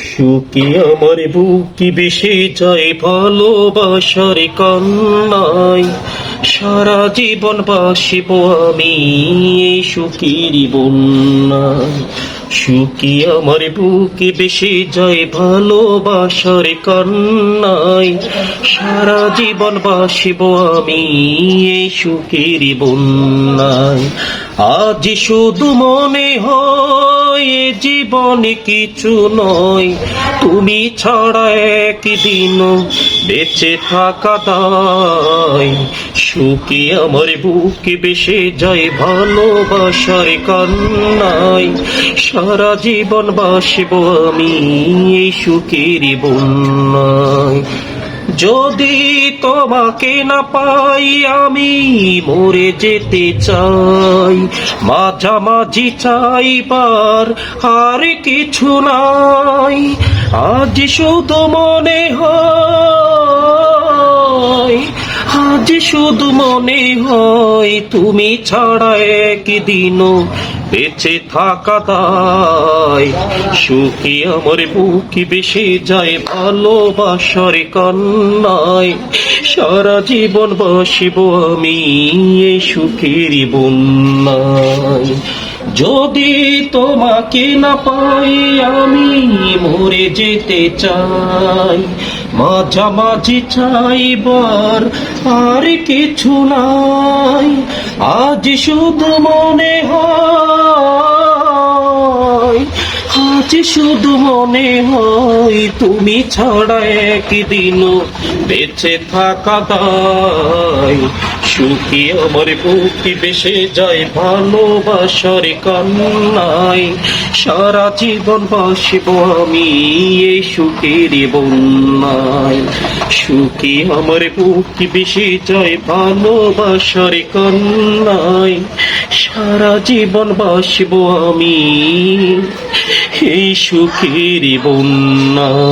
সুখী আমার বুকি বেশি যায় ভালোবাসার কান্নায়, সারা জীবন বাসিব আমি এই সুখীর বন্যায়। সুখী আমার বুকে বেশি যায় ভালোবাসার কান্নায়, সারা জীবন বাসিব আমি এই সুখীর বন্যায়। আজ শুধু মনে হয় এ জীবনে কিছু নয়, তুমি ছাড়া একদিনও বেঁচে থাকা দায়। সুখী আমার বুকে বেশি যায় ভালোবাসার কান্নায়, সারা জীবন বাসিব আমি এই সুখের বন্যায়। যদি তোমাকে না পাই আমি মরে যেতে চাই, মাঝামাঝি চাইবার আর কিছু নাই। আজ শুধু মনে হয়, আজ শুধু মনে হয় তুমি ছাড়া একদিনও বেঁচে থাকা দায়। সুখী আমার বুকে বেশি যায় ভালোবাসার কান্নায়, সারা জীবন বাসিব আমি এই সুখের বন্যায়। যদি তোমাকে না পাই আমি মরে যেতে চাই, মাঝামাঝি চাইবার আর কিছু নাই। আজ শুধু মনে হয়, আজ শুধু মনে হয় তুমি ছাড়া একদিনও বেঁচে থাকা দায়। সুখী আমার বুকে বেশি যায় ভালোবাসার কান্নায়, সারা জীবন বাসিব আমি এই সুখের বন্যায়। সুখী আমার বুকে বেশি যায় ভালোবাসার কান্নায়, সারা জীবন বাসিব আমি এই সুখের বন্যায়।